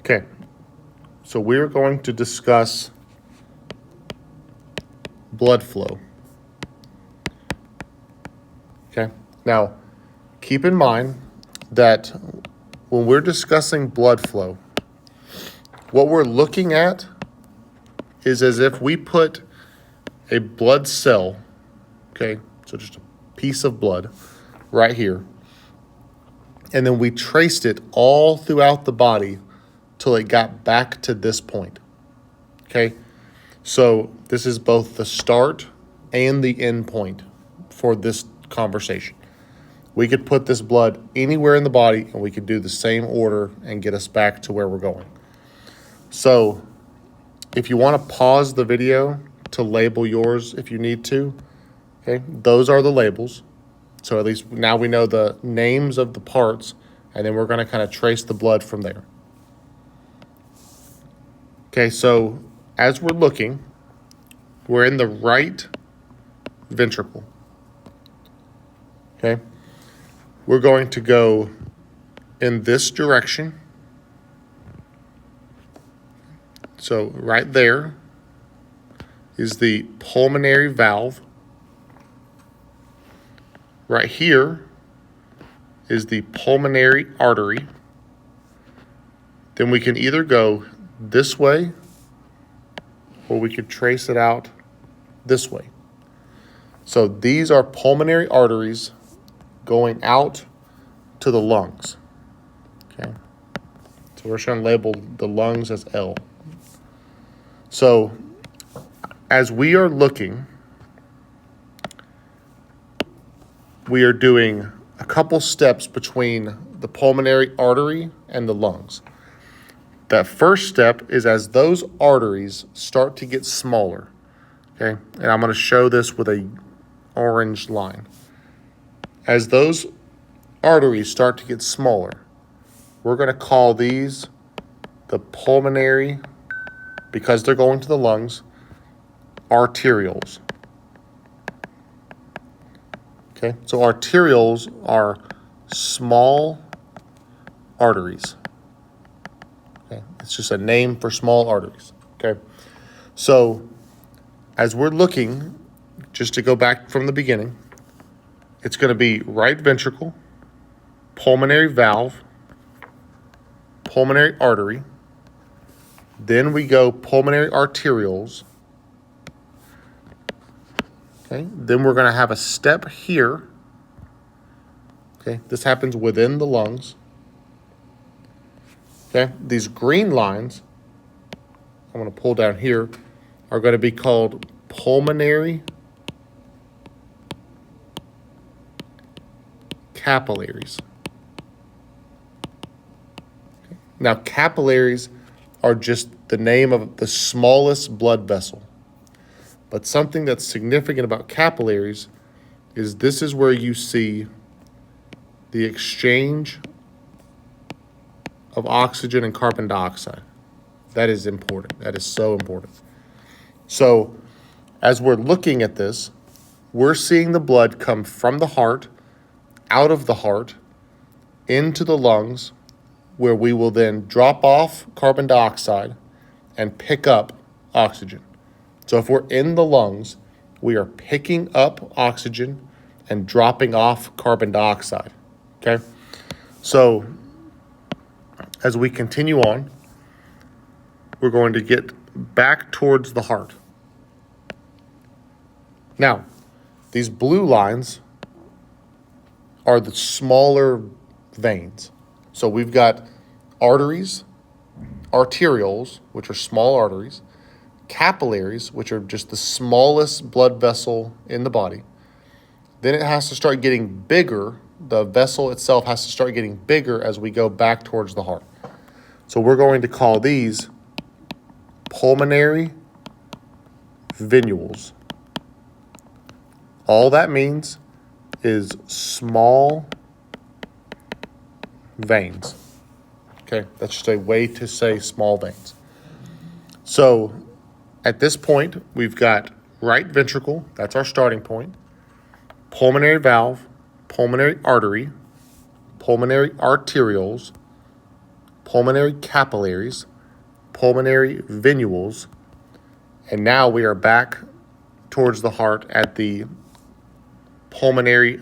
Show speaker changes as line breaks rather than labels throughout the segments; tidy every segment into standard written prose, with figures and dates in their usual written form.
Okay, so we're going to discuss blood flow. Okay, now keep in mind that when we're discussing blood flow, what we're looking at is as if we put a blood cell, okay, so just a piece of blood right here, and then we traced it all throughout the body till it got back to this point. Okay, so this is both the start and the end point for this conversation. We could put this blood anywhere in the body and we could do the same order and get us back to where we're going. So if you want to pause the video to label yours if you need to, okay, those are the labels. So at least now we know the names of the parts, and then we're going to kind of trace the blood from there. Okay, so as we're looking, we're in the right ventricle. Okay, we're going to go in this direction. So right there is the pulmonary valve. Right here is the pulmonary artery. Then we can either go this way or we could trace it out this way. So these are pulmonary arteries going out to the lungs. Okay. So we're trying to label the lungs as L. So as we are looking, we are doing a couple steps between the pulmonary artery and the lungs. That first step is as those arteries start to get smaller, okay? And I'm going to show this with a orange line. As those arteries start to get smaller, we're going to call these the pulmonary, because they're going to the lungs, arterioles. Okay, so arterioles are small arteries. Okay, it's just a name for small arteries. Okay, so as we're looking, just to go back from the beginning, it's going to be right ventricle, pulmonary valve, pulmonary artery. Then we go pulmonary arterioles. Okay, then we're going to have a step here. Okay, this happens within the lungs. Okay, these green lines, I'm going to pull down here, are going to be called pulmonary capillaries. Okay. Now, capillaries are just the name of the smallest blood vessel. But something that's significant about capillaries is this is where you see the exchange of oxygen and carbon dioxide. That is important. That is so important. So as we're looking at this, we're seeing the blood come from the heart, out of the heart, into the lungs, where we will then drop off carbon dioxide and pick up oxygen. So if we're in the lungs, we are picking up oxygen and dropping off carbon dioxide, okay? So as we continue on, we're going to get back towards the heart. Now, these blue lines are the smaller veins. So we've got arteries, arterioles, which are small arteries, capillaries, which are just the smallest blood vessel in the body. Then it has to start getting bigger. The vessel itself has to start getting bigger as we go back towards the heart. So we're going to call these pulmonary venules. All that means is small veins. Okay, that's just a way to say small veins. So at this point, we've got right ventricle, that's our starting point, pulmonary valve, pulmonary artery, pulmonary arterioles, pulmonary capillaries, pulmonary venules, and now we are back towards the heart at the pulmonary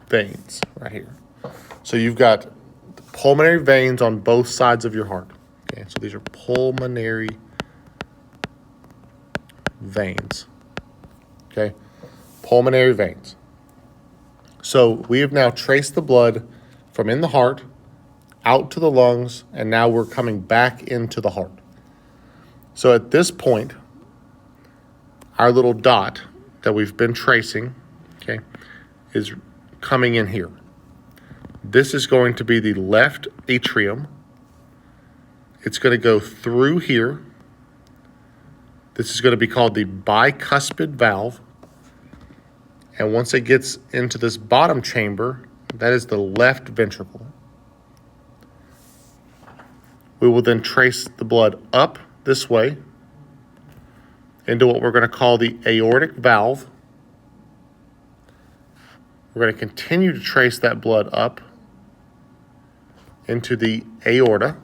veins right here. So you've got pulmonary veins on both sides of your heart. Okay, so these are pulmonary veins. Okay, pulmonary veins. So we have now traced the blood from in the heart out to the lungs, and now we're coming back into the heart. So at this point, our little dot that we've been tracing, okay, is coming in here. This is going to be the left atrium. It's going to go through here. This is going to be called the bicuspid valve. And once it gets into this bottom chamber, that is the left ventricle. We will then trace the blood up this way into what we're going to call the aortic valve. We're going to continue to trace that blood up into the aorta.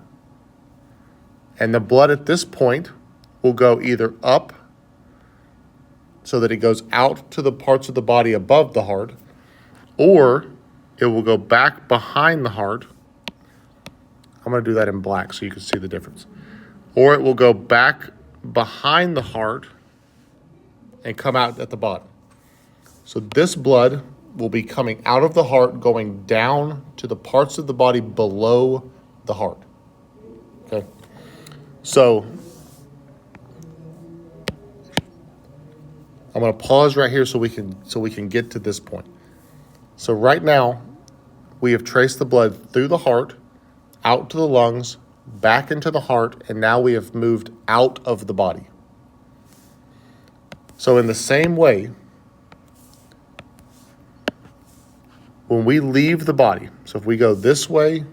And the blood at this point will go either up so that it goes out to the parts of the body above the heart, or it will go back behind the heart. I'm going to do that in black so you can see the difference. Or it will go back behind the heart and come out at the bottom. So this blood will be coming out of the heart, going down to the parts of the body below the heart. Okay. So I'm going to pause right here so we can get to this point. So right now, we have traced the blood through the heart, out to the lungs, back into the heart, and now we have moved out of the body. So in the same way, when we leave the body, so if we go this way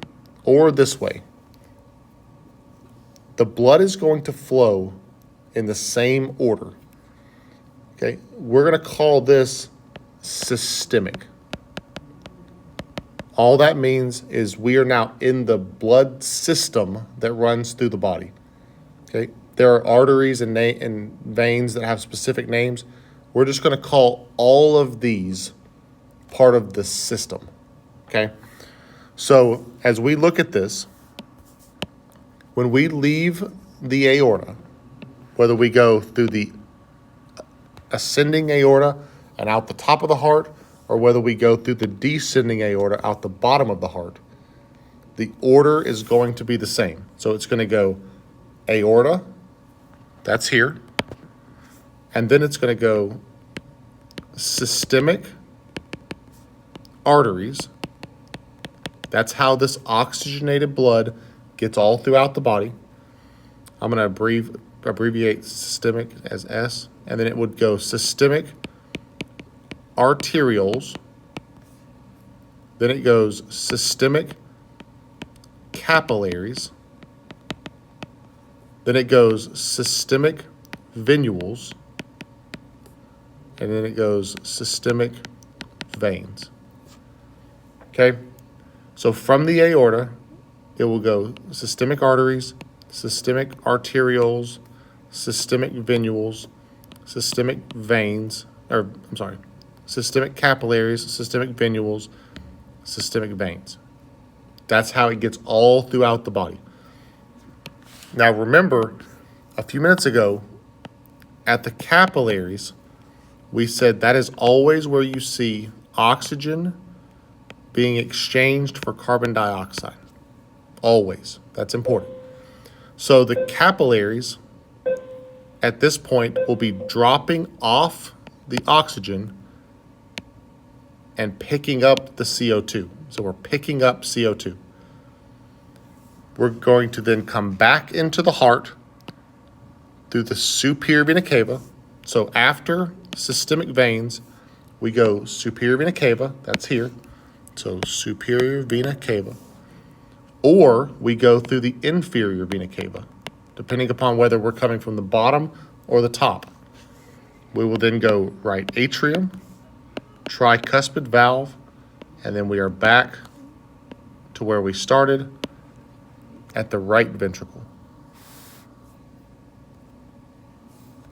or this way, the blood is going to flow in the same order. Okay, we're going to call this systemic. All that means is we are now in the blood system that runs through the body. Okay, there are arteries and veins that have specific names. We're just going to call all of these part of the system. Okay, so as we look at this, when we leave the aorta, whether we go through the ascending aorta and out the top of the heart, or whether we go through the descending aorta out the bottom of the heart, the order is going to be the same. So it's going to go aorta, that's here, and then it's going to go systemic arteries. That's how this oxygenated blood gets all throughout the body. I'm going to abbreviate systemic as S, and then it would go systemic arterioles, then it goes systemic capillaries, then it goes systemic venules, and then it goes systemic veins. Okay, so from the aorta, it will go systemic arteries, systemic arterioles, systemic venules, systemic veins, systemic capillaries, systemic venules, systemic veins. That's how it gets all throughout the body. Now remember, a few minutes ago, at the capillaries, we said that is always where you see oxygen being exchanged for carbon dioxide. Always. That's important. So the capillaries at this point will be dropping off the oxygen and picking up the CO2. So we're picking up CO2. We're going to then come back into the heart through the superior vena cava. So after systemic veins, we go superior vena cava, that's here. So superior vena cava. Or we go through the inferior vena cava, depending upon whether we're coming from the bottom or the top. We will then go right atrium, tricuspid valve, and then we are back to where we started at the right ventricle.